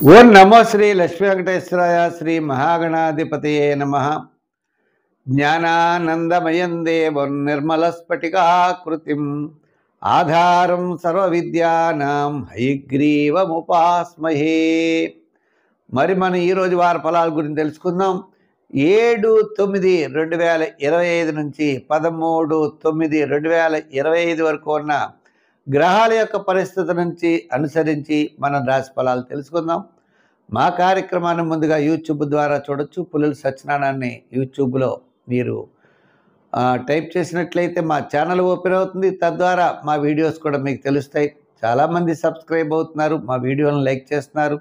ఓం నమో శ్రీ లక్ష్మీ వెంకటేశ్వరాయ శ్రీ మహాగణాధిపతయే నమః. జ్ఞానానందమయం దేవం నిర్మలస్ఫటికాకృతిం ఆధారం సర్వవిద్యానాం హయగ్రీవముపాస్మహే. మరి మనం ఈరోజు వార ఫలాల గురించి తెలుసుకుందాం. 7/9/2025 నుంచి 13/9/2025 వరకు ఉన్న గ్రహాల యొక్క పరిస్థితి నుంచి అనుసరించి మనం రాశి ఫలాలు తెలుసుకుందాం. మా కార్యక్రమాన్ని ముందుగా యూట్యూబ్ ద్వారా చూడొచ్చు. పులుల సత్యనారాయణని యూట్యూబ్లో మీరు టైప్ చేసినట్లయితే మా ఛానల్ ఓపెన్ అవుతుంది. తద్వారా మా వీడియోస్ కూడా మీకు తెలుస్తాయి. చాలామంది సబ్స్క్రైబ్ అవుతున్నారు, మా వీడియోలను లైక్ చేస్తున్నారు.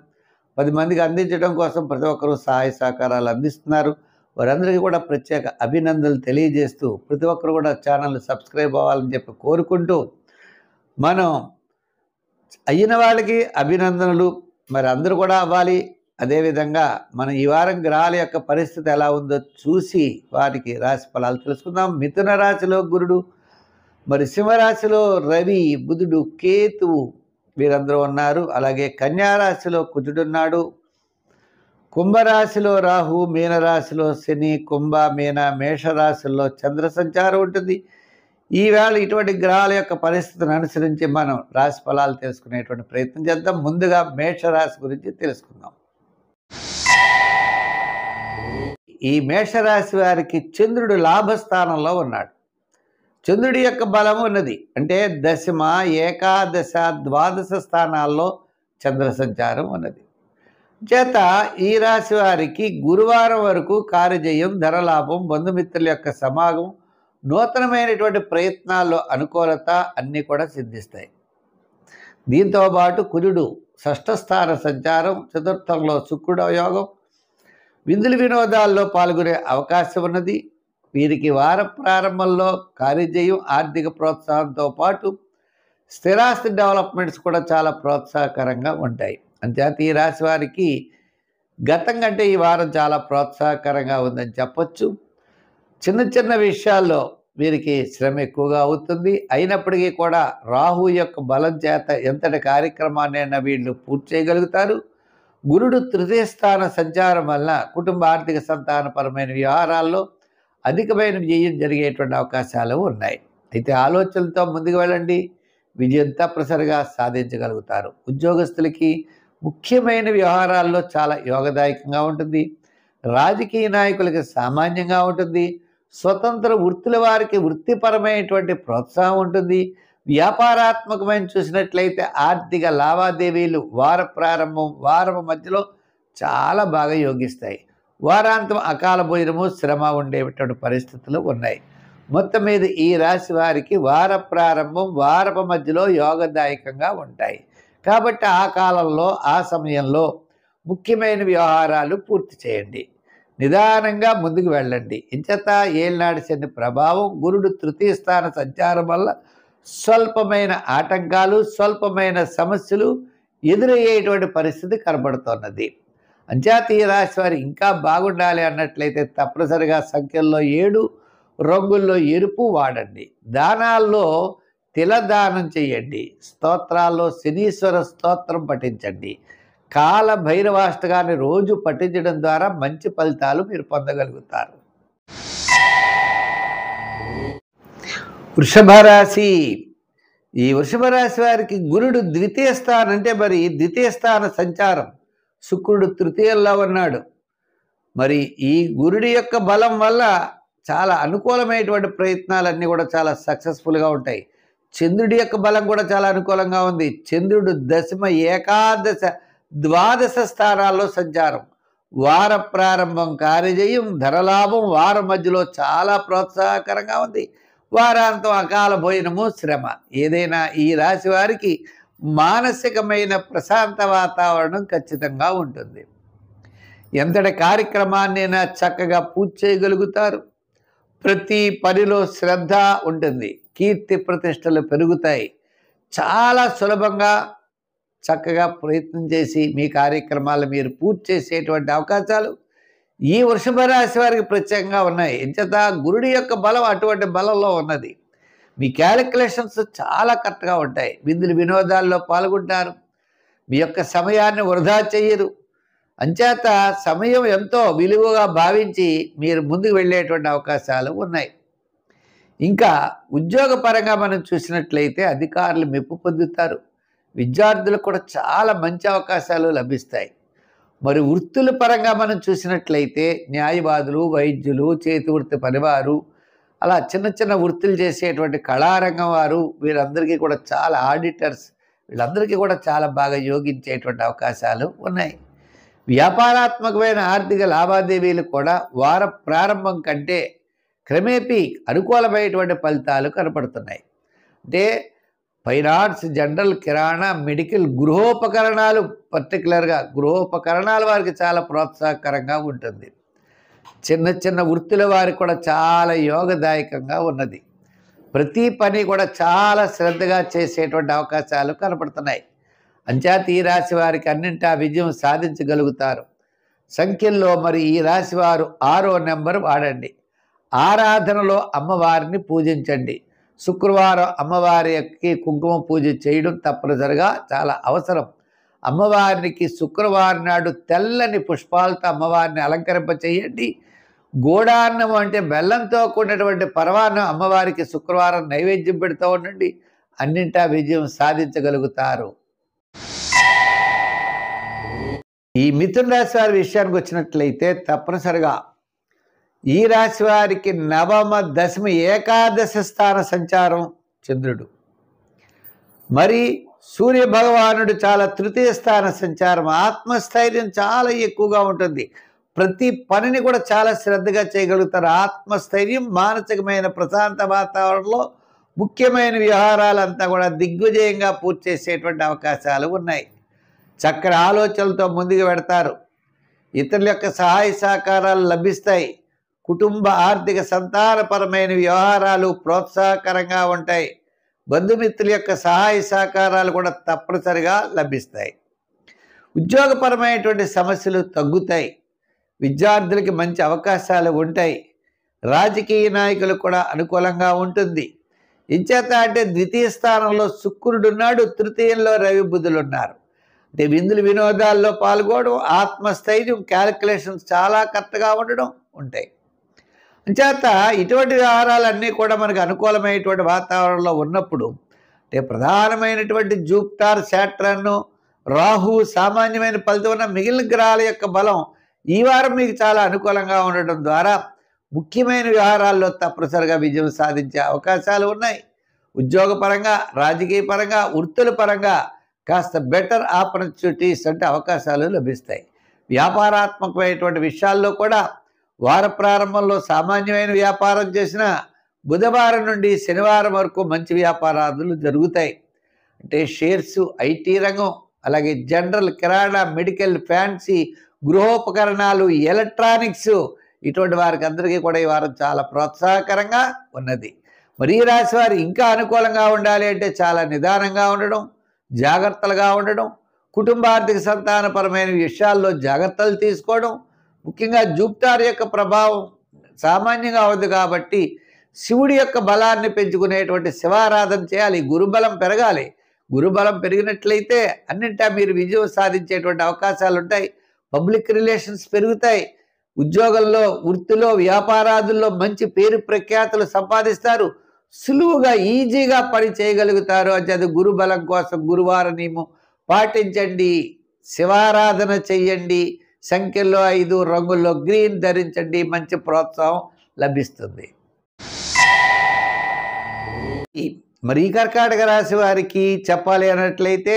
10 మందికి అందించడం కోసం ప్రతి ఒక్కరూ సహాయ సహకారాలు అందిస్తున్నారు. వారందరికీ కూడా ప్రత్యేక అభినందనలు తెలియజేస్తూ ప్రతి ఒక్కరు కూడా ఛానల్ సబ్స్క్రైబ్ అవ్వాలని చెప్పి కోరుకుంటూ, మనం అయిన వాళ్ళకి అభినందనలు, మరి అందరూ కూడా అవ్వాలి. అదేవిధంగా మనం ఈ వారం గ్రహాల యొక్క పరిస్థితి ఎలా ఉందో చూసి వారికి రాశి ఫలాలు తెలుసుకుందాం. మిథున రాశిలో గురుడు, మరి సింహరాశిలో రవి, బుధుడు, కేతువు వీరందరూ ఉన్నారు. అలాగే కన్యారాశిలో కుజుడున్నాడు. కుంభరాశిలో రాహు, మీనరాశిలో శని, కుంభ, మీన, మేషరాశుల్లో చంద్ర సంచారం ఉంటుంది. ఈవేళ ఇటువంటి గ్రహాల యొక్క పరిస్థితిని అనుసరించి మనం రాశి ఫలాలు తెలుసుకునేటువంటి ప్రయత్నం చేద్దాం. ముందుగా మేషరాశి గురించి తెలుసుకుందాం. ఈ మేషరాశి వారికి చంద్రుడు లాభస్థానంలో ఉన్నాడు. చంద్రుడి యొక్క బలం ఉన్నది. అంటే దశమ, ఏకాదశ, ద్వాదశ స్థానాల్లో చంద్ర సంచారం ఉన్నది. చేత ఈ రాశి వారికి గురువారం వరకు కార్యజయం, ధనలాభం, బంధుమిత్రుల యొక్క సమాగమం, నూతనమైనటువంటి ప్రయత్నాల్లో అనుకూలత అన్నీ కూడా సిద్ధిస్తాయి. దీంతోపాటు కుజుడు షష్ఠస్థాన సంచారం, చతుర్థంలో శుక్రుడు యోగం, విందులు వినోదాల్లో పాల్గొనే అవకాశం ఉన్నది. వీరికి వార ప్రారంభంలో కార్యజయం, ఆర్థిక ప్రోత్సాహంతో పాటు స్థిరాస్తి డెవలప్మెంట్స్ కూడా చాలా ప్రోత్సాహకరంగా ఉంటాయి. అంచేత ఈ రాశి వారికి గతం కంటే ఈ వారం చాలా ప్రోత్సాహకరంగా ఉందని చెప్పొచ్చు. చిన్న చిన్న విషయాల్లో వీరికి శ్రమ ఎక్కువగా అవుతుంది. అయినప్పటికీ కూడా రాహు యొక్క బలం చేత ఎంతటి కార్యక్రమాన్నైనా వీళ్ళు పూర్తి చేయగలుగుతారు. గురుడు తృతీయ స్థాన సంచారం వల్ల కుటుంబ ఆర్థిక సంతానపరమైన వ్యవహారాల్లో అధికమైన విజయం జరిగేటువంటి అవకాశాలు ఉన్నాయి. అయితే ఆలోచనలతో ముందుకు వెళ్ళండి, విజయం తప్పనిసరిగా సాధించగలుగుతారు. ఉద్యోగస్తులకి ముఖ్యమైన వ్యవహారాల్లో చాలా యోగదాయకంగా ఉంటుంది. రాజకీయ నాయకులకి సామాన్యంగా ఉంటుంది. స్వతంత్ర వృత్తుల వారికి వృత్తిపరమైనటువంటి ప్రోత్సాహం ఉంటుంది. వ్యాపారాత్మకమైన చూసినట్లయితే ఆర్థిక లావాదేవీలు వార ప్రారంభం, వారం మధ్యలో చాలా బాగా యోగిస్తాయి. వారాంతం అకాల భోజనము, శ్రమ ఉండేటువంటి పరిస్థితులు ఉన్నాయి. మొత్తం మీద ఈ రాశి వారికి వార ప్రారంభం, వారపు మధ్యలో యోగదాయకంగా ఉంటాయి. కాబట్టి ఆ కాలంలో, ఆ సమయంలో ముఖ్యమైన వ్యవహారాలు పూర్తి చేయండి. నిదానంగా ముందుకు వెళ్ళండి. ఇంచేత ఏళ్ళనాడు శని ప్రభావం, గురుడు తృతీయ స్థాన సంచారం వల్ల స్వల్పమైన ఆటంకాలు, స్వల్పమైన సమస్యలు ఎదురయ్యేటువంటి పరిస్థితి కనబడుతున్నది. అంచేత ఈ రాశి వారు ఇంకా బాగుండాలి అన్నట్లయితే తప్పనిసరిగా సంఖ్యల్లో 7, రంగుల్లో ఎరుపు వాడండి. దానాల్లో తిలదానం చేయండి. స్తోత్రాల్లో శనీశ్వర స్తోత్రం పఠించండి. కాల భైరవాష్టకాన్ని రోజు పఠించడం ద్వారా మంచి ఫలితాలు మీరు పొందగలుగుతారు. వృషభ రాశి. ఈ వృషభ రాశి వారికి గురుడు ద్వితీయ స్థానం, అంటే మరి ద్వితీయ స్థాన సంచారం, శుక్రుడు తృతీయంలో ఉన్నాడు. మరి ఈ గురుడి యొక్క బలం వల్ల చాలా అనుకూలమైనటువంటి ప్రయత్నాలన్నీ కూడా చాలా సక్సెస్ఫుల్గా ఉంటాయి. చంద్రుడి యొక్క బలం కూడా చాలా అనుకూలంగా ఉంది. చంద్రుడు దశమ, ఏకాదశ, ద్వాదశ స్థానాల్లో సంచారం. వార ప్రారంభం కార్యజయం, ధనలాభం, వారం మధ్యలో చాలా ప్రోత్సాహకరంగా ఉంది. వారాంతం అకాల భోజనము, శ్రమ. ఏదైనా ఈ రాశి వారికి మానసికమైన ప్రశాంత వాతావరణం ఖచ్చితంగా ఉంటుంది. ఎంతటి కార్యక్రమాన్నైనా చక్కగా పూర్తి చేయగలుగుతారు. ప్రతి పనిలో శ్రద్ధ ఉంటుంది. కీర్తి ప్రతిష్టలు పెరుగుతాయి. చాలా సులభంగా చక్కగా ప్రయత్నం చేసి మీ కార్యక్రమాలు మీరు పూర్తి చేసేటువంటి అవకాశాలు ఈ వృషభ రాశి వారికి ప్రత్యేకంగా ఉన్నాయి. ఎంచేత గురుడి యొక్క బలం అటువంటి బలంలో ఉన్నది. మీ క్యాలిక్యులేషన్స్ చాలా కరెక్ట్గా ఉంటాయి. విందులు వినోదాల్లో పాల్గొంటారు. మీ యొక్క సమయాన్ని వృధా చెయ్యరు. అంచేత సమయం ఎంతో విలువగా భావించి మీరు ముందుకు వెళ్ళేటువంటి అవకాశాలు ఉన్నాయి. ఇంకా ఉద్యోగపరంగా మనం చూసినట్లయితే అధికారులు మెప్పు పొందుతారు. విద్యార్థులకు కూడా చాలా మంచి అవకాశాలు లభిస్తాయి. మరి వృత్తుల పరంగా మనం చూసినట్లయితే న్యాయవాదులు, వైద్యులు, చేతి వృత్తి పనివారు, అలా చిన్న చిన్న వృత్తులు చేసేటువంటి కళారంగం వారు, వీరందరికీ కూడా చాలా ఆడిటర్స్, వీళ్ళందరికీ కూడా చాలా బాగా యోగించేటువంటి అవకాశాలు ఉన్నాయి. వ్యాపారాత్మకమైన ఆర్థిక లావాదేవీలు కూడా వార ప్రారంభం కంటే క్రమేపీ అనుకూలమైనటువంటి ఫలితాలు కనపడుతున్నాయి. అంటే ఫైనాన్స్, జనరల్, కిరాణా, మెడికల్, గృహోపకరణాలు, పర్టికులర్గా గృహోపకరణాల వారికి చాలా ప్రోత్సాహకరంగా ఉంటుంది. చిన్న చిన్న వృత్తుల వారికి కూడా చాలా యోగదాయకంగా ఉన్నది. ప్రతి పని కూడా చాలా శ్రద్ధగా చేసేటువంటి అవకాశాలు కనపడుతున్నాయి. అంచేత ఈ రాశి వారికి అన్నింటా విజయం సాధించగలుగుతారు. సంఖ్యల్లో మరి ఈ రాశి వారు 6వ నెంబర్ వాడండి. ఆరాధనలో అమ్మవారిని పూజించండి. శుక్రవారం అమ్మవారికి కుంకుమ పూజ చేయడం తప్పనిసరిగా చాలా అవసరం. అమ్మవారికి శుక్రవారం నాడు తెల్లని పుష్పాలతో అమ్మవారిని అలంకరింప చేయండి. గోడాన్నం అంటే బెల్లంతో కూడినటువంటి పరమాన్నం అమ్మవారికి శుక్రవారం నైవేద్యం పెడుతూ ఉండండి. అన్నింటా విజయం సాధించగలుగుతారు. ఈ మిథున రాశి వారి విషయానికి వచ్చినట్లయితే తప్పనిసరిగా ఈ రాశి వారికి నవమ, దశమి, ఏకాదశ స్థాన సంచారం చంద్రుడు, మరి సూర్య భగవానుడు చాలా తృతీయ స్థాన సంచారం. ఆత్మస్థైర్యం చాలా ఎక్కువగా ఉంటుంది. ప్రతి పనిని కూడా చాలా శ్రద్ధగా చేయగలుగుతారు. ఆత్మస్థైర్యం, మానసికమైన ప్రశాంత వాతావరణంలో ముఖ్యమైన వ్యవహారాలంతా కూడా దిగ్విజయంగా పూర్తి చేసేటువంటి అవకాశాలు ఉన్నాయి. చక్కని ఆలోచనలతో ముందుకు పెడతారు. ఇతరుల యొక్క సహాయ సహకారాలు లభిస్తాయి. కుటుంబ, ఆర్థిక, సంతానపరమైన వ్యవహారాలు ప్రోత్సాహకరంగా ఉంటాయి. బంధుమిత్రుల యొక్క సహాయ సహకారాలు కూడా తప్పనిసరిగా లభిస్తాయి. ఉద్యోగపరమైనటువంటి సమస్యలు తగ్గుతాయి. విద్యార్థులకి మంచి అవకాశాలు ఉంటాయి. రాజకీయ నాయకులు కూడా అనుకూలంగా ఉంటుంది. ఇంచేత అంటే ద్వితీయ స్థానంలో శుక్రుడు ఉన్నాడు, తృతీయంలో రవి, బుధులు ఉన్నారు. అంటే విందులు వినోదాల్లో పాల్గొనడం, ఆత్మస్థైర్యం, క్యాలిక్యులేషన్స్ చాలా కరెక్ట్గా ఉండడం ఉంటాయి. అంచేత ఇటువంటి వ్యవహారాలన్నీ కూడా మనకు అనుకూలమైనటువంటి వాతావరణంలో ఉన్నప్పుడు అంటే ప్రధానమైనటువంటి జూపిటర్, శాట్రన్, రాహు సామాన్యమైన ఫలితం ఉన్న మిగిలిన గ్రహాల యొక్క బలం ఈ వారం మీకు చాలా అనుకూలంగా ఉండడం ద్వారా ముఖ్యమైన వ్యవహారాల్లో తప్పనిసరిగా విజయం సాధించే అవకాశాలు ఉన్నాయి. ఉద్యోగపరంగా, రాజకీయ పరంగా, వృత్తుల పరంగా కాస్త బెటర్ ఆపర్చునిటీస్ అంటే అవకాశాలు లభిస్తాయి. వ్యాపారాత్మకమైనటువంటి విషయాల్లో కూడా వార ప్రారంభంలో సామాన్యమైన వ్యాపారం చేసిన బుధవారం నుండి శనివారం వరకు మంచి వ్యాపారాలు జరుగుతాయి. అంటే షేర్స్, ఐటీ రంగం, అలాగే జనరల్, కిరాణా, మెడికల్, ఫ్యాన్సీ, గృహోపకరణాలు, ఎలక్ట్రానిక్స్, ఇటువంటి వారికి అందరికీ కూడా ఈ వారం చాలా ప్రోత్సాహకరంగా ఉన్నది. మరి ఈ రాశి వారు ఇంకా అనుకూలంగా ఉండాలి అంటే చాలా నిదానంగా ఉండడం, జాగ్రత్తలుగా ఉండడం, కుటుంబార్థిక, సంతానపరమైన విషయాల్లో జాగ్రత్తలు తీసుకోవడం, ముఖ్యంగా జూపిటర్ యొక్క ప్రభావం సామాన్యంగా ఉంది కాబట్టి శివుడి యొక్క బలాన్ని పెంచుకునేటువంటి శివారాధన చేయాలి. గురుబలం పెరగాలి. గురుబలం పెరిగినట్లయితే అన్నింటా మీరు విజయం సాధించేటువంటి అవకాశాలు ఉంటాయి. పబ్లిక్ రిలేషన్స్ పెరుగుతాయి. ఉద్యోగంలో, వృత్తిలో, వ్యాపారాదుల్లో మంచి పేరు ప్రఖ్యాతులు సంపాదిస్తారు. సులువుగా, ఈజీగా పని చేయగలుగుతారు. అది గురుబలం కోసం గురువార నియమం పాటించండి, శివారాధన చెయ్యండి, సంఖ్యల్లో 5, రంగుల్లో గ్రీన్ ధరించండి, మంచి ప్రోత్సాహం లభిస్తుంది. మరి ఈ కర్కాటక రాశి వారికి చెప్పాలి అన్నట్లయితే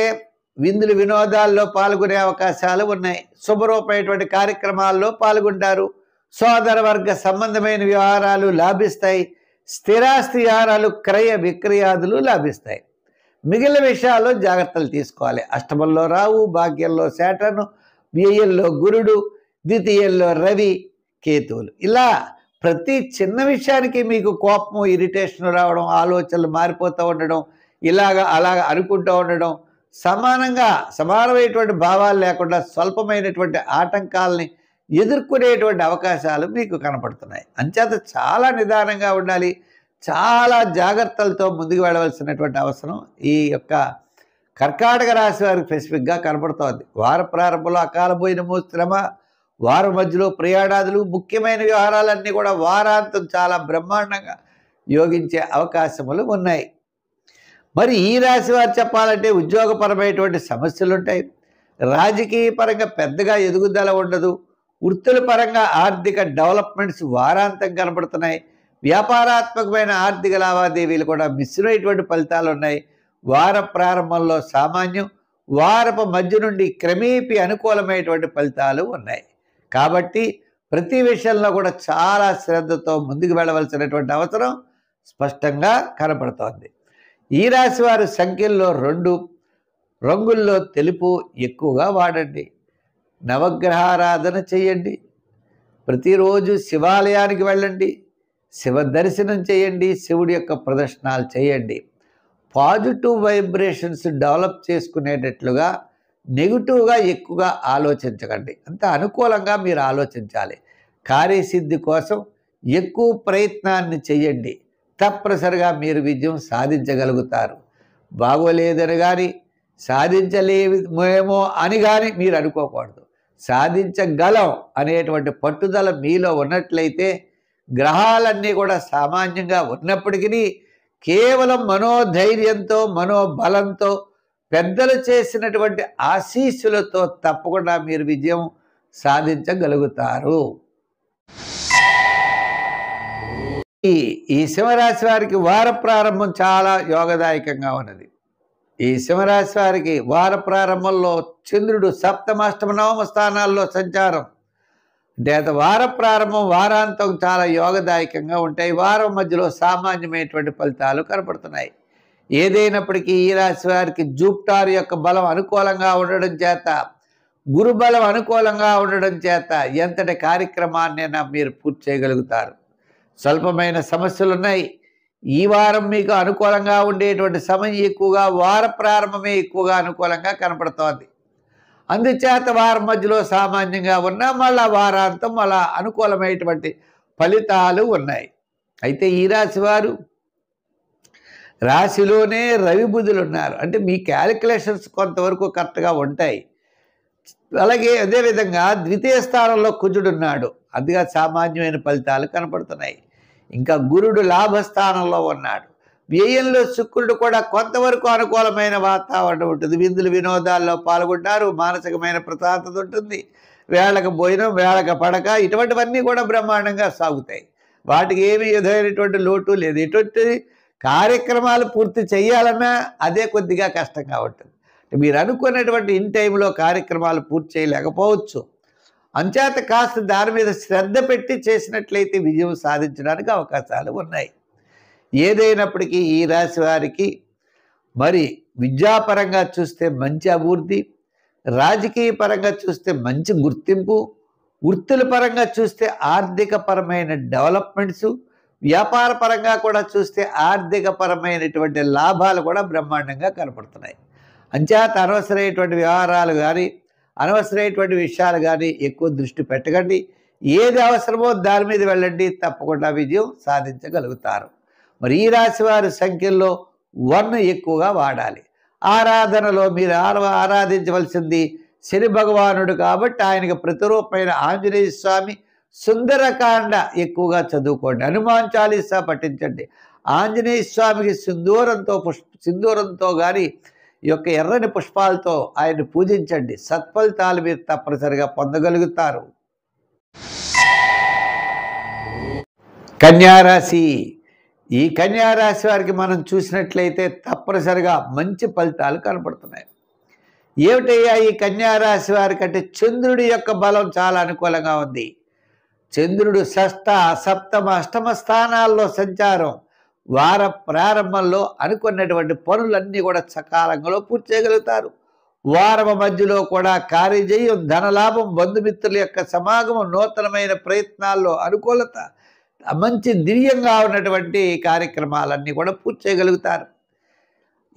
విందులు వినోదాల్లో పాల్గొనే అవకాశాలు ఉన్నాయి. శుభరూపమైనటువంటి కార్యక్రమాల్లో పాల్గొంటారు. సోదర వర్గ సంబంధమైన వ్యవహారాలు లాభిస్తాయి. స్థిరాస్తి వ్యవహారాలు, క్రయ విక్రయాదులు లాభిస్తాయి. మిగిలిన విషయాల్లో జాగ్రత్తలు తీసుకోవాలి. అష్టమంలో రావు, భాగ్యంలో శాటర్ను, వ్యయంలో గురుడు, ద్వితీయంలో రవి, కేతువులు. ఇలా ప్రతి చిన్న విషయానికి మీకు కోపము, ఇరిటేషన్ రావడం, ఆలోచనలు మారిపోతూ ఉండడం, అలాగా అనుకుంటూ ఉండడం, సమానమైనటువంటి భావాలు లేకుండా స్వల్పమైనటువంటి ఆటంకాలని ఎదుర్కొనేటువంటి అవకాశాలు మీకు కనపడుతున్నాయి. అంచేత చాలా నిదానంగా ఉండాలి. చాలా జాగ్రత్తలతో ముందుకు వెళ్ళవలసినటువంటి అవసరం ఈ యొక్క కర్కాటక రాశి వారికి స్పెసిఫిక్గా కనపడుతోంది. వార ప్రారంభంలో అకాల భోజనము, శ్రమ, వారం మధ్యలో ప్రయాణాదులు, ముఖ్యమైన వ్యవహారాలన్నీ కూడా వారాంతం చాలా బ్రహ్మాండంగా యోగించే అవకాశములు ఉన్నాయి. మరి ఈ రాశి వారు చెప్పాలంటే ఉద్యోగపరమైనటువంటి సమస్యలు ఉంటాయి. రాజకీయ పరంగా పెద్దగా ఎదుగుదల ఉండదు. వృత్తుల పరంగా ఆర్థిక డెవలప్మెంట్స్ వారాంతం కనబడుతున్నాయి. వ్యాపారాత్మకమైన ఆర్థిక లావాదేవీలు కూడా మిశ్రమైనటువంటి ఫలితాలు ఉన్నాయి. వార ప్రారంభంలో సామాన్యం, వారపు మధ్య నుండి క్రమేపీ అనుకూలమైనటువంటి ఫలితాలు ఉన్నాయి. కాబట్టి ప్రతి విషయంలో కూడా చాలా శ్రద్ధతో ముందుకు వెళ్ళవలసినటువంటి అవసరం స్పష్టంగా కనపడుతోంది. ఈ రాశి వారి సంఖ్యల్లో 2, రంగుల్లో తెలుపు ఎక్కువగా వాడండి. నవగ్రహారాధన చేయండి. ప్రతిరోజు శివాలయానికి వెళ్ళండి. శివ దర్శనం చేయండి. శివుడి యొక్క ప్రదర్శనాలు చేయండి. పాజిటివ్ వైబ్రేషన్స్ డెవలప్ చేసుకునేటట్లుగా నెగిటివ్గా ఎక్కువగా ఆలోచించకండి. అంత అనుకూలంగా మీరు ఆలోచించాలి. కార్యసిద్ధి కోసం ఎక్కువ ప్రయత్నాన్ని చేయండి. తప్పనిసరిగా మీరు విజయం సాధించగలుగుతారు. బాగోలేదని కానీ సాధించలేమేమో అని కానీ మీరు అనుకోకూడదు. సాధించగలం అనేటువంటి పట్టుదల మీలో ఉన్నట్లయితే గ్రహాలన్నీ కూడా సామాన్యంగా ఉన్నప్పటికీ కేవలం మనోధైర్యంతో, మనోబలంతో, పెద్దలు చేసినటువంటి ఆశీస్సులతో తప్పకుండా మీరు విజయం సాధించగలుగుతారు. ఈ సింహరాశి వారికి వార ప్రారంభం చాలా యోగదాయకంగా ఉన్నది. ఈ సింహరాశి వారికి వార ప్రారంభంలో చంద్రుడు సప్తమ, అష్టమ, నవమ స్థానాల్లో సంచారం అంటే వార ప్రారంభం, వారాంతం చాలా యోగదాయకంగా ఉంటాయి. వారం మధ్యలో సామాన్యమైనటువంటి ఫలితాలు కనపడుతున్నాయి. ఏదైనప్పటికీ ఈ రాశి వారికి జూపిటర్ యొక్క బలం అనుకూలంగా ఉండడం చేత, గురు బలం అనుకూలంగా ఉండడం చేత ఎంతటి కార్యక్రమాన్నైనా మీరు పూర్తి చేయగలుగుతారు. స్వల్పమైన సమస్యలు ఉన్నాయి. ఈ వారం మీకు అనుకూలంగా ఉండేటువంటి సమయం ఎక్కువగా వార ప్రారంభమే ఎక్కువగా అనుకూలంగా కనపడుతోంది. అందుచేత వారం మధ్యలో సామాన్యంగా ఉన్నా మళ్ళా వారాంతం అలా అనుకూలమైనటువంటి ఫలితాలు ఉన్నాయి. అయితే ఈ రాశి వారు రాశిలోనే రవి బుధులు ఉన్నారు. అంటే మీ క్యాలిక్యులేషన్స్ కొంతవరకు కరెక్ట్గా ఉంటాయి. అలాగే అదేవిధంగా ద్వితీయ స్థానంలో కుజుడు ఉన్నాడు. అందుగా సామాన్యమైన ఫలితాలు కనపడుతున్నాయి. ఇంకా గురుడు లాభస్థానంలో ఉన్నాడు. వ్యయంలో శుక్రుడు కూడా కొంతవరకు అనుకూలమైన వాతావరణం ఉంటుంది. విందులు వినోదాల్లో పాల్గొంటారు. మానసికమైన ప్రశాంతత ఉంటుంది. వేళకు భోజనం, వేళకు పడక, ఇటువంటివన్నీ కూడా బ్రహ్మాండంగా సాగుతాయి. వాటికి ఏమీ విధమైనటువంటి లోటు లేదు. ఎటువంటి కార్యక్రమాలు పూర్తి చేయాలన్నా అదే కొద్దిగా కష్టంగా ఉంటుంది. మీరు అనుకున్నటువంటి ఇన్ టైంలో కార్యక్రమాలు పూర్తి చేయలేకపోవచ్చు. అంచేత కాస్త దాని మీద శ్రద్ధ పెట్టి చేసినట్లయితే విజయం సాధించడానికి అవకాశాలు ఉన్నాయి. ఏదైనప్పటికీ ఈ రాశి వారికి మరి విద్యాపరంగా చూస్తే మంచి అభివృద్ధి, రాజకీయ పరంగా చూస్తే మంచి గుర్తింపు, వృత్తుల పరంగా చూస్తే ఆర్థికపరమైన డెవలప్మెంట్స్, వ్యాపార పరంగా కూడా చూస్తే ఆర్థికపరమైనటువంటి లాభాలు కూడా బ్రహ్మాండంగా కనపడుతున్నాయి. అంచేత అనవసరమైనటువంటి వ్యవహారాలు కానీ, అనవసరమైనటువంటి విషయాలు కానీ ఎక్కువ దృష్టి పెట్టకండి. ఏది అవసరమో దాని మీద వెళ్ళండి. తప్పకుండా విజయం సాధించగలుగుతారు. మరి ఈ రాశి వారి సంఖ్యల్లో 1 ఎక్కువగా వాడాలి. ఆరాధనలో మీరు ఆరాధించవలసింది శని భగవానుడు కాబట్టి ఆయనకు ప్రతిరూపమైన ఆంజనేయ స్వామి సుందరకాండ ఎక్కువగా చదువుకోండి. హనుమాన్ చాలీసా పఠించండి. ఆంజనేయ స్వామికి సింధూరంతో కానీ ఈ యొక్క ఎర్రని పుష్పాలతో ఆయన పూజించండి. సత్ఫలితాలు మీరు తప్పనిసరిగా పొందగలుగుతారు. కన్యారాశి. ఈ కన్యారాశి వారికి మనం చూసినట్లయితే తప్పనిసరిగా మంచి ఫలితాలు కనపడుతున్నాయి. ఏమిటయ్యా ఈ కన్యారాశి వారికి అంటే చంద్రుడి యొక్క బలం చాలా అనుకూలంగా ఉంది. చంద్రుడు షష్ఠ, సప్తమ, అష్టమ స్థానాల్లో సంచారం. వార ప్రారంభంలో అనుకున్నటువంటి పనులన్నీ కూడా సకాలంలో పూర్తి చేయగలుగుతారు. వారం మధ్యలో కూడా కార్యజయం, ధనలాభం, బంధుమిత్రుల యొక్క సమాగమం, నూతనమైన ప్రయత్నాల్లో అనుకూలత, మంచి దివ్యంగా ఉన్నటువంటి కార్యక్రమాలన్నీ కూడా పూర్తి చేయగలుగుతారు.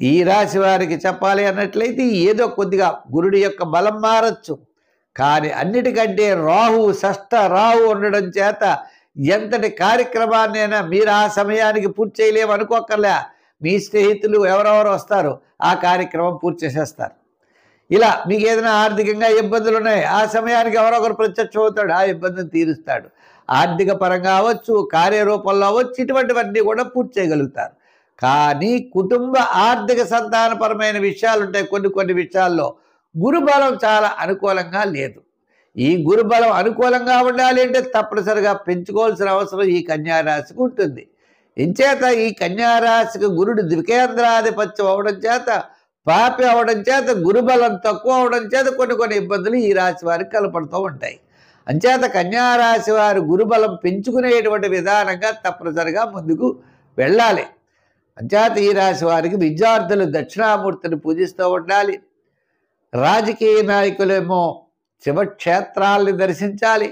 ఈ రాశి వారికి చెప్పాలి అన్నట్లయితే ఏదో కొద్దిగా గురుడి యొక్క బలం మారచ్చు. కానీ అన్నిటికంటే షష్ఠ రాహు ఉండడం చేత ఎంతటి కార్యక్రమాన్నైనా మీరు ఆ సమయానికి పూర్తి చేయలేము అనుకోకర్లే. మీ స్నేహితులు ఎవరెవరు వస్తారో ఆ కార్యక్రమం పూర్తి చేసేస్తారు. ఇలా మీకు ఏదైనా ఆర్థికంగా ఇబ్బందులు ఉన్నాయి, ఆ సమయానికి ఎవరో ఒకరు ప్రత్యక్షం అవుతాడు, ఆ ఇబ్బందిని తీరుస్తాడు. ఆర్థిక పరంగా అవ్వచ్చు, కార్యరూపంలో అవ్వచ్చు, ఇటువంటివన్నీ కూడా పూర్తి చేయగలుగుతారు. కానీ కుటుంబ ఆర్థిక సంతానపరమైన విషయాలు ఉంటాయి. కొన్ని విషయాల్లో గురుబలం చాలా అనుకూలంగా లేదు. ఈ గురుబలం అనుకూలంగా ఉండాలి అంటే తప్పనిసరిగా పెంచుకోవాల్సిన అవసరం ఈ కన్యారాశికి ఉంటుంది. ఇంచేత ఈ కన్యారాశికి గురుడు ద్వికేంద్రాధిపత్యం అవడం చేత, పాపి అవడం చేత, గురుబలం తక్కువ అవడం చేత కొన్ని ఇబ్బందులు ఈ రాశి వారికి కనపడుతూ ఉంటాయి. అంచేత కన్యారాశి వారు గురుబలం పెంచుకునేటువంటి విధానంగా తప్పనిసరిగా ముందుకు వెళ్ళాలి. అంచేత ఈ రాశి వారికి విద్యార్థులు దక్షిణామూర్తిని పూజిస్తూ ఉండాలి. రాజకీయ నాయకులేమో శివక్షేత్రాలని దర్శించాలి.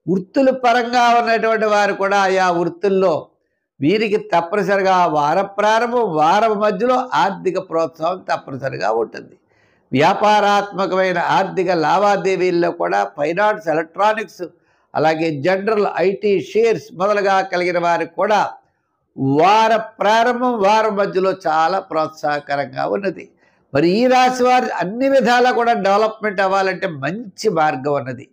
వృత్తుల పరంగా ఉన్నటువంటి వారు కూడా ఆయా వృత్తుల్లో వీరికి తప్పనిసరిగా వార ప్రారంభం, వారం మధ్యలో ఆర్థిక ప్రోత్సాహం తప్పనిసరిగా ఉంటుంది. వ్యాపారాత్మకమైన ఆర్థిక లావాదేవీల్లో కూడా ఫైనాన్స్, ఎలక్ట్రానిక్స్, అలాగే జనరల్, ఐటీ, షేర్స్ మొదలుగా కలిగిన వారికి కూడా వార ప్రారంభం, వారం మధ్యలో చాలా ప్రోత్సాహకరంగా ఉన్నది. మరి ఈ రాశి వారు అన్ని విధాలా కూడా డెవలప్మెంట్ అవ్వాలంటే మంచి మార్గం ఉన్నది.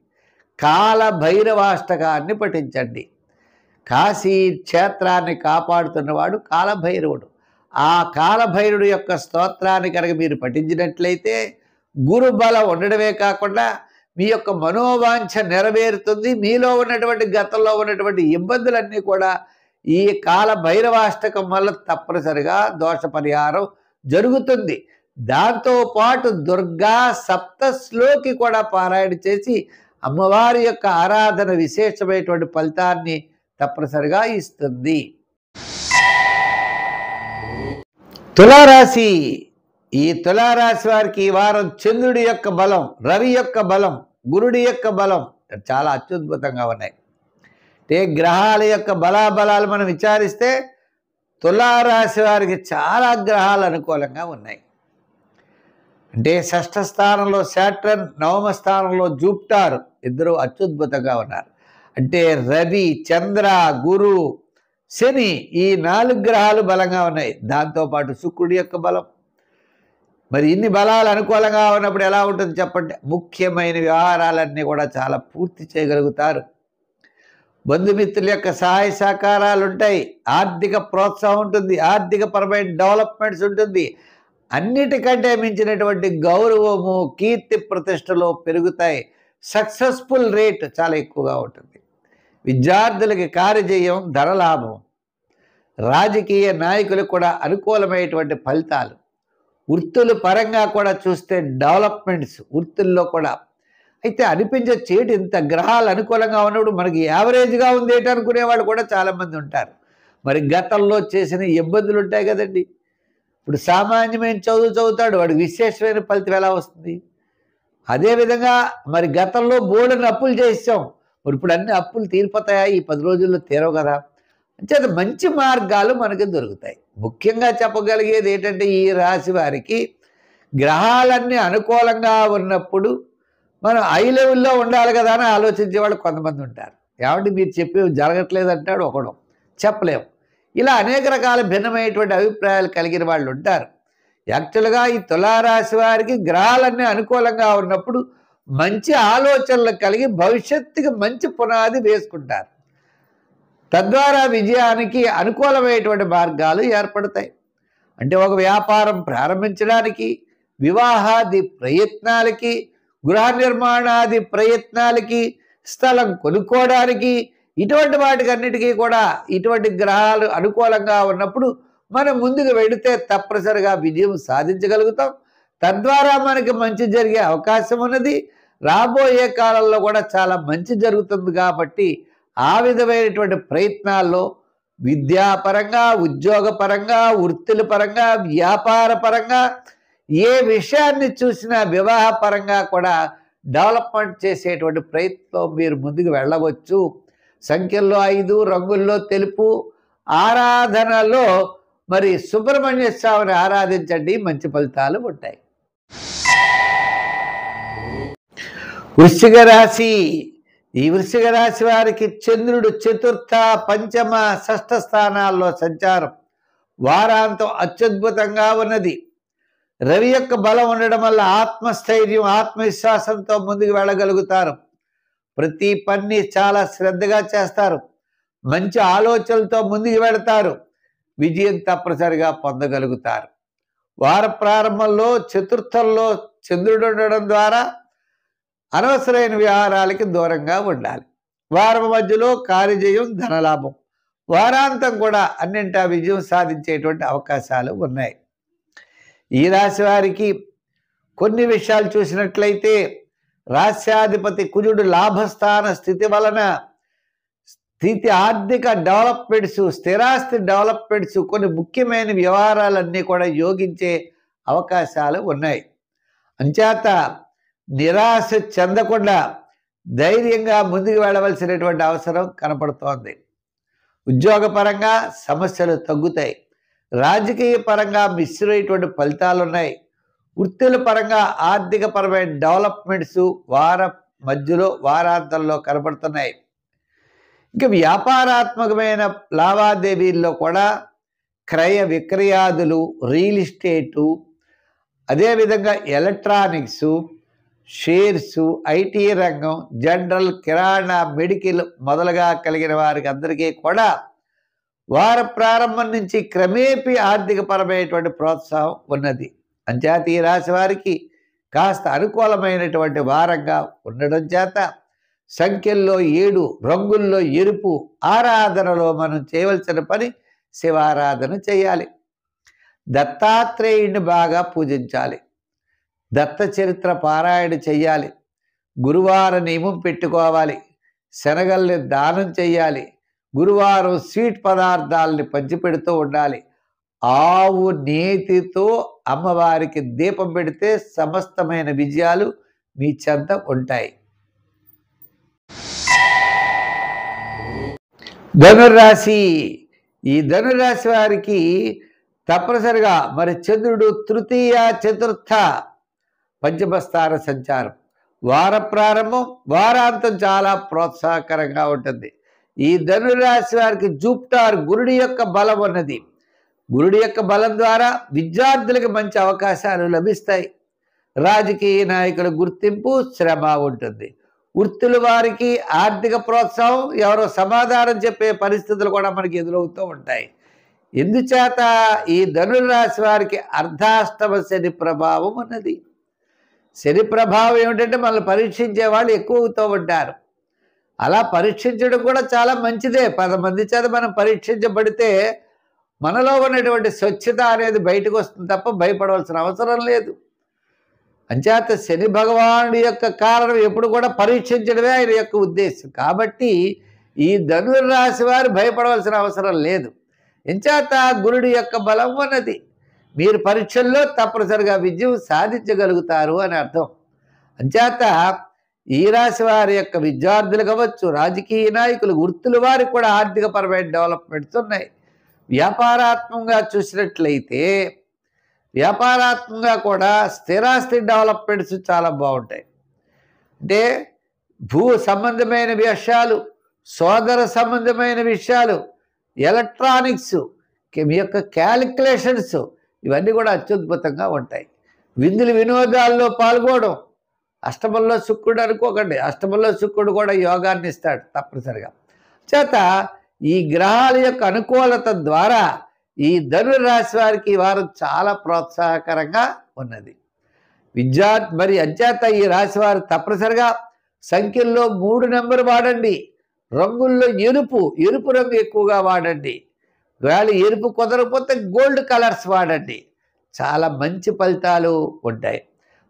కాల భైరవాష్టకాన్ని పఠించండి. కాశీ క్షేత్రాన్ని కాపాడుతున్నవాడు కాలభైరవుడు. ఆ కాలభైరుడు యొక్క స్తోత్రాన్ని కనుక మీరు పఠించినట్లయితే గురుబలం ఉండడమే కాకుండా మీ యొక్క మనోవాంఛ నెరవేరుతుంది. మీలో ఉన్నటువంటి గతంలో ఉన్నటువంటి ఇబ్బందులన్నీ కూడా ఈ కాలభైరవాష్టకం వల్ల తప్పనిసరిగా దోష పరిహారం జరుగుతుంది. దాంతోపాటు దుర్గా సప్తశ్లోకి కూడా పారాయణ చేసి అమ్మవారి యొక్క ఆరాధన విశేషమైనటువంటి ఫలితాన్ని తప్పనిసరిగా ఇస్తుంది. తులారాశి. ఈ తులారాశి వారికి ఈ వారం చంద్రుడి యొక్క బలం, రవి యొక్క బలం, గురుడి యొక్క బలం చాలా అత్యద్భుతంగా ఉన్నాయి. అంటే గ్రహాల యొక్క బలాబలాలు మనం విచారిస్తే తులారాశి వారికి చాలా గ్రహాలు అనుకూలంగా ఉన్నాయి. అంటే షష్ఠ స్థానంలో శాట్రన్, నవమ స్థానంలో జూపిటర్ ఇద్దరు అత్యద్భుతంగా ఉన్నారు. అంటే రవి, చంద్ర, గురు, శని ఈ 4 గ్రహాలు బలంగా ఉన్నాయి. దాంతోపాటు శుక్రుడి యొక్క బలం. మరి ఇన్ని బలాలు అనుకూలంగా ఉన్నప్పుడు ఎలా ఉంటుంది చెప్పండి? ముఖ్యమైన వ్యవహారాలన్నీ కూడా చాలా పూర్తి చేయగలుగుతారు. బంధుమిత్రుల యొక్క సహాయ సహకారాలు ఉంటాయి. ఆర్థిక ప్రోత్సాహం ఉంటుంది. ఆర్థిక పరమైన డెవలప్మెంట్స్ ఉంటుంది. అన్నిటికంటే మించినటువంటి గౌరవము, కీర్తి ప్రతిష్టలు పెరుగుతాయి. సక్సెస్ఫుల్ రేట్ చాలా ఎక్కువగా ఉంటుంది. విద్యార్థులకి కార్యజయం, ధనలాభం. రాజకీయ నాయకులకు కూడా అనుకూలమైనటువంటి ఫలితాలు. వృత్తుల పరంగా కూడా చూస్తే డెవలప్మెంట్స్ వృత్తుల్లో కూడా. అయితే అనిపించే చేటు ఇంత గ్రహాలు అనుకూలంగా ఉన్నప్పుడు మనకి యావరేజ్గా ఉంది ఏంటి అనుకునే వాళ్ళు కూడా చాలామంది ఉంటారు. మరి గతంలో చేసిన ఇబ్బందులు ఉంటాయి కదండి. ఇప్పుడు సామాన్యమైన చదువుతాడు, వాడికి విశేషమైన ఫలితం ఎలా వస్తుంది? అదేవిధంగా మరి గతంలో బోర్డుని అప్పులు చేసాం, మరి ఇప్పుడు అన్ని అప్పులు తీరిపోతాయా? ఈ 10 రోజుల్లో తీరవు కదా. అంటే మంచి మార్గాలు మనకి దొరుకుతాయి. ముఖ్యంగా చెప్పగలిగేది ఏంటంటే ఈ రాశి వారికి గ్రహాలన్నీ అనుకూలంగా ఉన్నప్పుడు మనం హై లెవెల్లో ఉండాలి కదా అని ఆలోచించే వాళ్ళు కొంతమంది ఉంటారు. ఏమంటే మీరు చెప్పేవి జరగట్లేదు అంటాడు ఒకడు, చెప్పలేము. ఇలా అనేక రకాల భిన్నమైనటువంటి అభిప్రాయాలు కలిగిన వాళ్ళు ఉంటారు. యాక్చువల్గా ఈ తులారాశి వారికి గ్రహాలన్నీ అనుకూలంగా ఉన్నప్పుడు మంచి ఆలోచనలు కలిగి భవిష్యత్తుకి మంచి పునాది వేసుకుంటారు. తద్వారా విజయానికి అనుకూలమైనటువంటి మార్గాలు ఏర్పడతాయి. అంటే ఒక వ్యాపారం ప్రారంభించడానికి, వివాహాది ప్రయత్నాలకి, గృహ నిర్మాణాది ప్రయత్నాలకి, స్థలం కొనుక్కోవడానికి, ఇటువంటి వాటికన్నిటికీ కూడా ఇటువంటి గ్రహాలు అనుకూలంగా ఉన్నప్పుడు మనం ముందుకు వెళితే తప్పనిసరిగా విజయం సాధించగలుగుతాం. తద్వారా మనకి మంచి జరిగే అవకాశం ఉన్నది. రాబోయే కాలంలో కూడా చాలా మంచి జరుగుతుంది. కాబట్టి ఆ విధమైనటువంటి ప్రయత్నాల్లో విద్యాపరంగా, ఉద్యోగపరంగా, వృత్తుల పరంగా, వ్యాపార పరంగా ఏ విషయాన్ని చూసినా వివాహపరంగా కూడా డెవలప్మెంట్ చేసేటువంటి ప్రయత్నం మీరు ముందుకు వెళ్ళవచ్చు. సంఖ్యల్లో 5, రంగుల్లో తెలుపు. ఆరాధనలో మరి సుబ్రహ్మణ్య స్వామిని ఆరాధించండి, మంచి ఫలితాలు ఉంటాయి. వృశ్చిక రాశి. ఈ వృశ్చిక రాశి వారికి చంద్రుడు చతుర్థ, పంచమ, షష్ఠ స్థానాల్లో సంచారం వారాంతం అత్యద్భుతంగా ఉన్నది. రవి యొక్క బలం ఉండడం వల్ల ఆత్మస్థైర్యం, ఆత్మవిశ్వాసంతో ముందుకు వెళ్ళగలుగుతారు. ప్రతి పని చాలా శ్రద్ధగా చేస్తారు. మంచి ఆలోచనలతో ముందుకు వెళతారు. విజయం తప్పనిసరిగా పొందగలుగుతారు. వార ప్రారంభంలో చతుర్థంలో చంద్రుడు ఉండడం ద్వారా అనవసరమైన వ్యవహారాలకి దూరంగా ఉండాలి. వారం మధ్యలో కార్యజయం, ధనలాభం. వారాంతం కూడా అన్నింటా విజయం సాధించేటువంటి అవకాశాలు ఉన్నాయి. ఈ రాశి వారికి కొన్ని విషయాలు చూసినట్లయితే రాశ్యాధిపతి కుజుడు లాభస్థాన స్థితి వలన ఆర్థిక డెవలప్మెంట్స్, స్థిరాస్తి డెవలప్మెంట్స్, కొన్ని ముఖ్యమైన వ్యవహారాలన్నీ కూడా యోగించే అవకాశాలు ఉన్నాయి. అంచేత నిరాశ చెందకుండా ధైర్యంగా ముందుకు వెళ్ళవలసినటువంటి అవసరం కనపడుతోంది. ఉద్యోగపరంగా సమస్యలు తగ్గుతాయి. రాజకీయ పరంగా మిశ్రమైనటువంటి ఫలితాలు ఉన్నాయి. వృత్తుల పరంగా ఆర్థికపరమైన డెవలప్మెంట్స్ మధ్యలో వారాంతంలో కనపడుతున్నాయి. ఇంకా వ్యాపారాత్మకమైన లావాదేవీల్లో కూడా క్రయ విక్రయాదులు, రియల్ ఎస్టేటు, అదేవిధంగా ఎలక్ట్రానిక్స్, షేర్స్, ఐటీ రంగం, జనరల్, కిరాణా, మెడికల్ మొదలుగా కలిగిన వారికి అందరికీ కూడా వార ప్రారంభం నుంచి క్రమేపీ ఆర్థికపరమైనటువంటి ప్రోత్సాహం ఉన్నది. అంచేత ఈ రాశి వారికి కాస్త అనుకూలమైనటువంటి వారంగా ఉండడం చేత సంఖ్యల్లో 7, రంగుల్లో ఎరుపు, ఆరాధనలో మనం చేయవలసిన పని శివారాధన చేయాలి. దత్తాత్రేయుడిని బాగా పూజించాలి. దత్త చరిత్ర పారాయణ చెయ్యాలి. గురువార నియమం పెట్టుకోవాలి. శనగల్ని దానం చెయ్యాలి. గురువారం స్వీట్ పదార్థాలని పంచిపెడుతూ ఉండాలి. ఆవు నేతితో అమ్మవారికి దీపం పెడితే సమస్తమైన విజయాలు మీ చెంత ఉంటాయి. ధనుర్రాశి. ఈ ధనుర్రాశి వారికి తప్పనిసరిగా మరి చంద్రుడు తృతీయ, చతుర్థ, పంచమస్థాన సంచారం. వార ప్రారంభం, వారాంతం చాలా ప్రోత్సాహకరంగా ఉంటుంది. ఈ ధనుర్రాశి వారికి జూపిటర్ గురుడి యొక్క బలం ఉన్నది. గురుడి యొక్క బలం ద్వారా విద్యార్థులకు మంచి అవకాశాలు లభిస్తాయి. రాజకీయ నాయకుల గుర్తింపు, శ్రమ ఉంటుంది. వృత్తుల వారికి ఆర్థిక ప్రోత్సాహం, ఎవరో సమాధానం చెప్పే పరిస్థితులు కూడా మనకి ఎదురవుతూ ఉంటాయి. ఎందుచేత ఈ ధనుర్రాశి వారికి అర్ధాష్టమ శని ప్రభావం ఉన్నది. శని ప్రభావం ఏమిటంటే మనల్ని పరీక్షించే వాళ్ళు ఎక్కువ అవుతూ ఉంటారు. అలా పరీక్షించడం కూడా చాలా మంచిదే. 10 మంది చేత మనం పరీక్షించబడితే మనలో ఉన్నటువంటి స్వచ్ఛత అనేది బయటకు వస్తుంది తప్ప భయపడవలసిన అవసరం లేదు. అంచేత శని భగవానుడి యొక్క కారణం ఎప్పుడు కూడా పరీక్షించడమే ఆయన యొక్క ఉద్దేశం. కాబట్టి ఈ ధనుర్రాశి వారు భయపడవలసిన అవసరం లేదు. ఎంచేత గురుడి యొక్క బలం ఉన్నది. మీరు పరీక్షల్లో తప్పనిసరిగా విజయం సాధించగలుగుతారు అని అర్థం. అంచేత ఈ రాశి వారి యొక్క విద్యార్థులు కావచ్చు, రాజకీయ నాయకులు, వృత్తుల వారికి కూడా ఆర్థికపరమైన డెవలప్మెంట్స్ ఉన్నాయి. వ్యాపారాత్మకంగా చూసినట్లయితే వ్యాపారాత్మకంగా కూడా స్థిరాస్తి డెవలప్మెంట్స్ చాలా బాగుంటాయి. అంటే భూ సంబంధమైన విషయాలు, సోదర సంబంధమైన విషయాలు, ఎలక్ట్రానిక్స్, మీ యొక్క క్యాలిక్యులేషన్స్, ఇవన్నీ కూడా అత్యద్భుతంగా ఉంటాయి. విందులు వినోదాల్లో పాల్గొనడం. అష్టమంలో శుక్రుడు అనుకోకండి, అష్టమంలో శుక్రుడు కూడా యోగాన్ని ఇస్తాడు తప్పనిసరిగా. చేత ఈ గ్రహాల యొక్క అనుకూలత ద్వారా ఈ ధనుర్రాశి వారికి వారు చాలా ప్రోత్సాహకరంగా ఉన్నది. మరి అంచేత ఈ రాశి వారు తప్పనిసరిగా సంఖ్యల్లో 3 నెంబర్ వాడండి. రంగుల్లో ఎరుపు రంగు ఎక్కువగా వాడండి. ఒకవేళ ఎరుపు కుదరకపోతే గోల్డ్ కలర్స్ వాడండి. చాలా మంచి ఫలితాలు ఉంటాయి.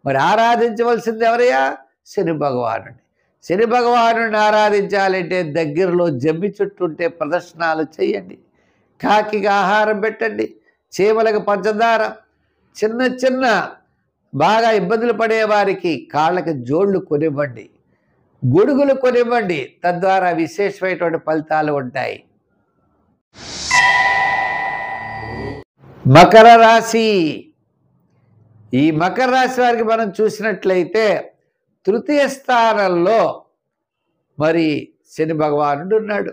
మరి ఆరాధించవలసింది ఎవరయ్యా? శని భగవానుడిని. శని భగవానుడిని ఆరాధించాలంటే దగ్గరలో జమ్మి చుట్టూ ఉంటే ప్రదర్శనలు చేయండి. కాకికి ఆహారం పెట్టండి. చీమలకు పంచదార, చిన్న బాగా ఇబ్బందులు పడేవారికి కాళ్ళకి జోళ్ళు కొనివ్వండి, గొడుగులు కొనివ్వండి. తద్వారా విశేషమైనటువంటి ఫలితాలు ఉంటాయి. మకర రాశి. ఈ మకర రాశి వారికి మనం చూసినట్లయితే తృతీయ స్థానంలో మరి శని భగవానుడు ఉన్నాడు.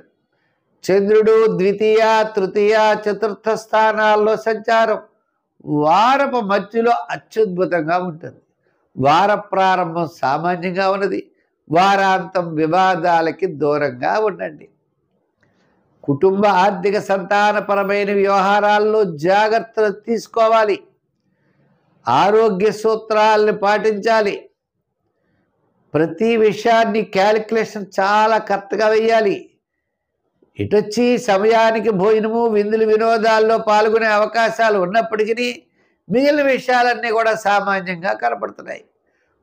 చంద్రుడు ద్వితీయ, తృతీయ, చతుర్థ స్థానాల్లో సంచారం వారపు మధ్యలో అత్యద్భుతంగా ఉంటుంది. వార ప్రారంభం సామాన్యంగా ఉన్నది. వారాంతం వివాదాలకి దూరంగా ఉండండి. కుటుంబ ఆర్థిక సంతానపరమైన వ్యవహారాల్లో జాగ్రత్తలు తీసుకోవాలి. ఆరోగ్య సూత్రాలను పాటించాలి. ప్రతి విషయాన్ని క్యాలిక్యులేషన్ చాలా కరెక్ట్గా వేయాలి. ఇటొచ్చి సమయానికి భోజనము, విందులు, వినోదాల్లో పాల్గొనే అవకాశాలు ఉన్నప్పటికీ మిగిలిన విషయాలన్నీ కూడా సామాన్యంగా కనపడుతున్నాయి.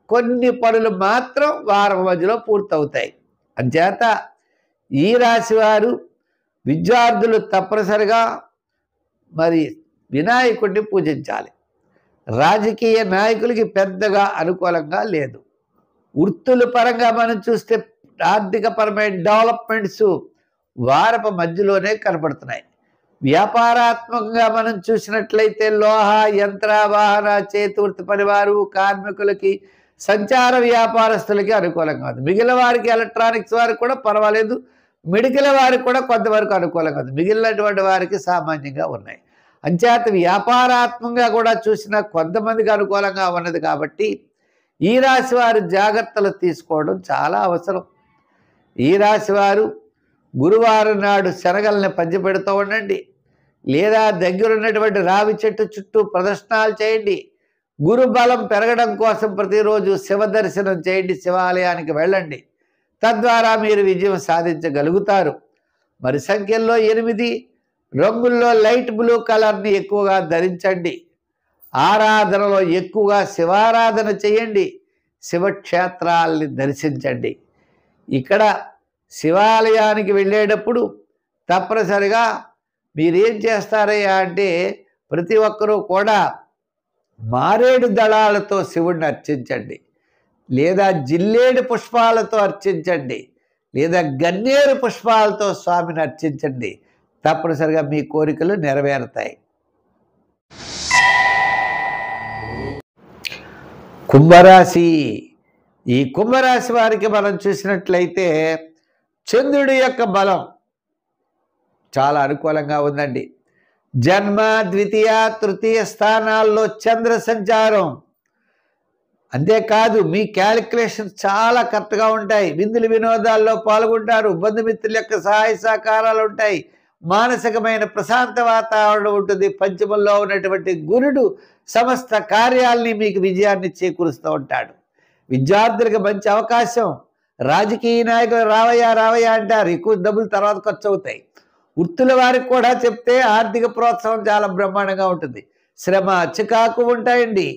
కొన్ని పనులు మాత్రం వారం మధ్యలో పూర్తవుతాయి. అంచేత ఈ రాశి వారు విద్యార్థులు తప్పనిసరిగా మరి వినాయకుడిని పూజించాలి. రాజకీయ నాయకులకి పెద్దగా అనుకూలంగా లేదు. వృత్తుల పరంగా మనం చూస్తే ఆర్థికపరమైన డెవలప్మెంట్స్ వారపు మధ్యలోనే కనపడుతున్నాయి. వ్యాపారాత్మకంగా మనం చూసినట్లయితే లోహ, యంత్ర, వాహన, చేతి వృత్తి పనివారు, కార్మికులకి, సంచార వ్యాపారస్తులకి అనుకూలంగా ఉంది. మిగిలిన వారికి ఎలక్ట్రానిక్స్ వారికి కూడా పర్వాలేదు. మెడికల్ వారికి కూడా కొంతవరకు అనుకూలంగా ఉంది. మిగిలినటువంటి వారికి సామాన్యంగా ఉన్నాయి. అంచేత వ్యాపారాత్మకంగా కూడా చూసినా కొంతమందికి అనుకూలంగా ఉన్నది. కాబట్టి ఈ రాశి వారు జాగ్రత్తలు తీసుకోవడం చాలా అవసరం. ఈ రాశి వారు గురువారం నాడు శనగల్ని పంచిపెడుతూ ఉండండి. లేదా దగ్గరున్నటువంటి రావి చెట్టు చుట్టూ ప్రదర్శనలు చేయండి. గురు బలం పెరగడం కోసం ప్రతిరోజు శివ దర్శనం చేయండి. శివాలయానికి వెళ్ళండి. తద్వారా మీరు విజయం సాధించగలుగుతారు. మరి సంఖ్యల్లో 8, రంగుల్లో లైట్ బ్లూ కలర్ని ఎక్కువగా ధరించండి. ఆరాధనలో ఎక్కువగా శివారాధన చేయండి. శివక్షేత్రాల్ని దర్శించండి. ఇక్కడ శివాలయానికి వెళ్ళేటప్పుడు తప్పనిసరిగా మీరేం చేస్తారయ్యా అంటే ప్రతి ఒక్కరూ కూడా మారేడు దళాలతో శివుడిని అర్చించండి. లేదా జిల్లేడు పుష్పాలతో అర్చించండి. లేదా గన్నేరు పుష్పాలతో స్వామిని అర్చించండి. తప్పనిసరిగా మీ కోరికలు నెరవేరుతాయి. కుంభరాశి. ఈ కుంభరాశి వారికి మనం చూసినట్లయితే చంద్రుడి యొక్క బలం చాలా అనుకూలంగా ఉందండి. జన్మ, ద్వితీయ, తృతీయ స్థానాల్లో చంద్ర సంచారం. అంతేకాదు మీ క్యాలిక్యులేషన్ చాలా కరెక్ట్గా ఉంటాయి. విందులు, వినోదాల్లో పాల్గొంటారు. బంధుమిత్రుల యొక్క సహాయ సహకారాలు ఉంటాయి. మానసికమైన ప్రశాంత వాతావరణం ఉంటుంది. పంచమంలో ఉన్నటువంటి గురుడు సమస్త కార్యాలని మీకు విజయాన్ని చేకూరుస్తూ ఉంటాడు. విద్యార్థులకు మంచి అవకాశం. రాజకీయ నాయకులు రావయ్యా అంటారు. ఎక్కువ డబ్బులు తర్వాత ఖర్చు అవుతాయి. వృత్తుల వారికి కూడా చెప్తే ఆర్థిక ప్రోత్సాహం చాలా బ్రహ్మాండంగా ఉంటుంది. శ్రమ, చికాకు ఉంటాయండి.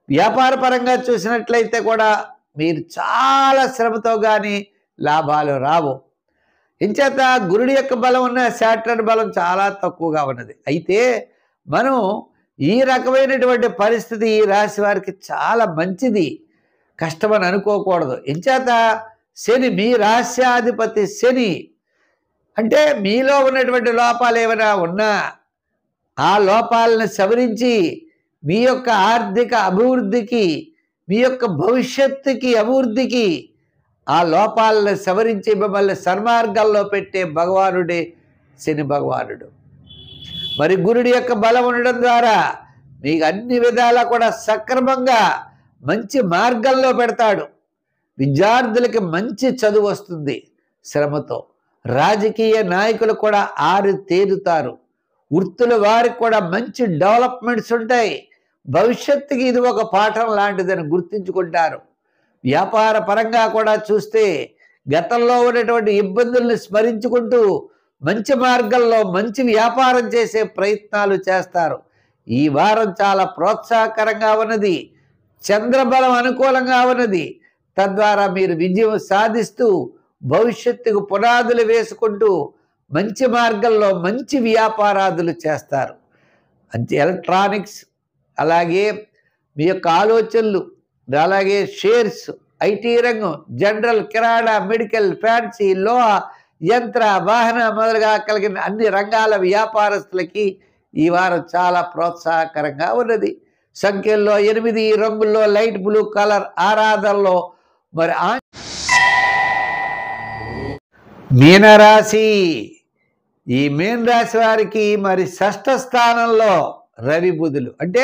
వ్యాపార పరంగా చూసినట్లయితే కూడా మీరు చాలా శ్రమతో కానీ లాభాలు రావు. ఇంచేత గురుడి యొక్క బలం ఉన్న శాటర్న్ బలం చాలా తక్కువగా ఉన్నది. అయితే మనం ఈ రకమైనటువంటి పరిస్థితి ఈ రాశి వారికి చాలా మంచిది. కష్టమని అనుకోకూడదు. ఇంచేత శని, మీ రాశ్యాధిపతి శని, అంటే మీలో ఉన్నటువంటి లోపాలు ఏమైనా ఉన్నా ఆ లోపాలను సవరించి మీ యొక్క ఆర్థిక అభివృద్ధికి, మీ యొక్క భవిష్యత్తుకి అభివృద్ధికి ఆ లోపాలను సవరించి మిమ్మల్ని సన్మార్గాల్లో పెట్టే భగవానుడే శని భగవానుడు. మరి గురుడి యొక్క బలం ఉండడం ద్వారా మీకు అన్ని విధాలా కూడా సక్రమంగా మంచి మార్గంలో పెడతాడు. విద్యార్థులకి మంచి చదువు వస్తుంది శ్రమతో. రాజకీయ నాయకులు కూడా ఆరితేరుతారు. వృత్తుల వారికి కూడా మంచి డెవలప్మెంట్స్ ఉంటాయి. భవిష్యత్తుకి ఇది ఒక పాఠం లాంటిదని గుర్తించుకుంటారు. వ్యాపార పరంగా కూడా చూస్తే గతంలో ఉన్నటువంటి ఇబ్బందుల్ని స్మరించుకుంటూ మంచి మార్గంలో మంచి వ్యాపారం చేసే ప్రయత్నాలు చేస్తారు. ఈ వారం చాలా ప్రోత్సాహకరంగా ఉన్నది. చంద్రబలం అనుకూలంగా ఉన్నది. తద్వారా మీరు విజయం సాధిస్తూ భవిష్యత్తుకు పునాదులు వేసుకుంటూ మంచి మార్గంలో మంచి వ్యాపారాదులు చేస్తారు. అంటే ఎలక్ట్రానిక్స్, అలాగే మీ యొక్క ఆలోచనలు, అలాగే షేర్స్, ఐటీ రంగం, జనరల్, కిరాణా, మెడికల్, ఫ్యాన్సీ, లోహ, యంత్ర, వాహన మొదలుగా కలిగిన అన్ని రంగాల వ్యాపారస్తులకి ఈ వారం చాలా ప్రోత్సాహకరంగా ఉన్నది. సంఖ్యల్లో 8, రంగుల్లో లైట్ బ్లూ కలర్, ఆరాధనలో మరి మీనరాశి. ఈ మీన రాశి వారికి మరి షష్ఠ స్థానంలో రవి బుధులు, అంటే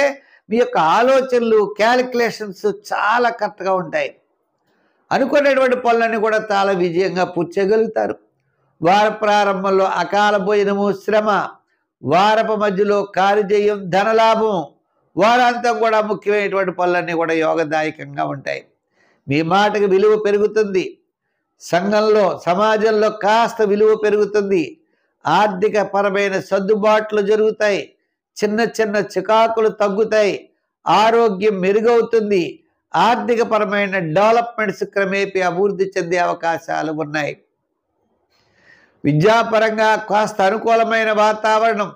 మీ యొక్క ఆలోచనలు క్యాలిక్యులేషన్స్ చాలా కరెక్ట్గా ఉంటాయి. అనుకున్నటువంటి పనులన్నీ కూడా చాలా విజయంగా పూర్తి చేయగలుగుతారు. వార ప్రారంభంలో అకాల భోజనము, శ్రమ, వారపు మధ్యలో కార్యజయం, ధనలాభం, వారాంతం కూడా ముఖ్యమైనటువంటి పనులన్నీ కూడా యోగదాయకంగా ఉంటాయి. మీ మాటకి విలువ పెరుగుతుంది. సంఘంలో సమాజంలో కాస్త విలువ పెరుగుతుంది. ఆర్థిక పరమైన సర్దుబాట్లు జరుగుతాయి. చిన్న చిన్న చికాకులు తగ్గుతాయి. ఆరోగ్యం మెరుగవుతుంది. ఆర్థిక పరమైన డెవలప్మెంట్స్ క్రమేపీ అభివృద్ధి చెందే అవకాశాలు ఉన్నాయి. విద్యాపరంగా కాస్త అనుకూలమైన వాతావరణం.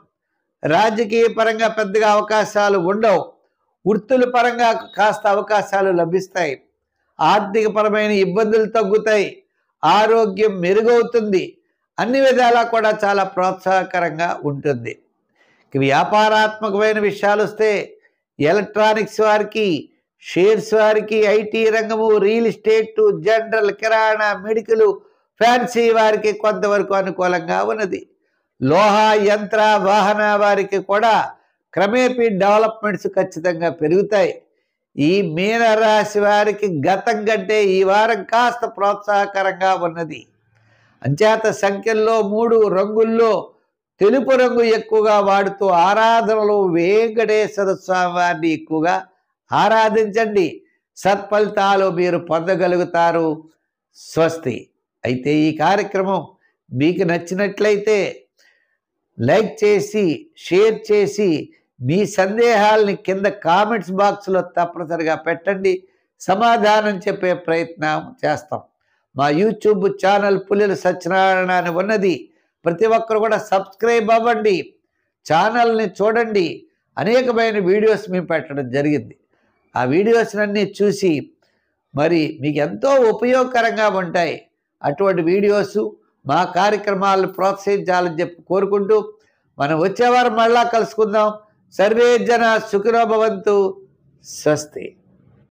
రాజకీయ పరంగా పెద్దగా అవకాశాలు ఉండవు. వృత్తుల పరంగా కాస్త అవకాశాలు లభిస్తాయి. ఆర్థిక పరమైన ఇబ్బందులు తగ్గుతాయి. ఆరోగ్యం మెరుగవుతుంది. అన్ని విధాలా కూడా చాలా ప్రోత్సాహకరంగా ఉంటుంది. వ్యాపారాత్మకమైన విషయాలు వస్తే ఎలక్ట్రానిక్స్ వారికి, షేర్స్ వారికి, ఐటీ రంగము, రియల్ ఎస్టేట్, జనరల్, కిరాణా, మెడికల్, ఫ్యాన్సీ వారికి కొంతవరకు అనుకూలంగా ఉన్నది. లోహ, యంత్ర, వాహన వారికి కూడా క్రమేపీ డెవలప్మెంట్స్ ఖచ్చితంగా పెరుగుతాయి. ఈ మీనరాశి వారికి గతం కంటే ఈ వారం కాస్త ప్రోత్సాహకరంగా ఉన్నది. అంచేత సంఖ్యల్లో 3 రంగుల్లో తెలుపు రంగు ఎక్కువగా వాడుతూ ఆరాధనలో వెంకటేశ్వర స్వామి వారిని ఎక్కువగా ఆరాధించండి. సత్ఫలితాలు మీరు పొందగలుగుతారు. స్వస్తి. అయితే ఈ కార్యక్రమం మీకు నచ్చినట్లయితే లైక్ చేసి, షేర్ చేసి, మీ సందేహాలని కింద కామెంట్స్ బాక్స్లో తప్పనిసరిగా పెట్టండి. సమాధానం చెప్పే ప్రయత్నం చేస్తాం. మా యూట్యూబ్ ఛానల్ పుల్లెల సత్యనారాయణ అని ఉన్నది. ప్రతి ఒక్కరు కూడా సబ్స్క్రైబ్ అవ్వండి. ఛానల్ని చూడండి. అనేకమైన వీడియోస్ మేము పెట్టడం జరిగింది. ఆ వీడియోస్నన్నీ చూసి మరి మీకు ఎంతో ఉపయోగకరంగా ఉంటాయి. అటువంటి వీడియోస్ మా కార్యక్రమాలను ప్రోత్సహించాలని చెప్పి కోరుకుంటూ మనం వచ్చేవారం మళ్ళా కలుసుకుందాం. సర్వే జన సుఖినో భవంతు. స్వస్తి.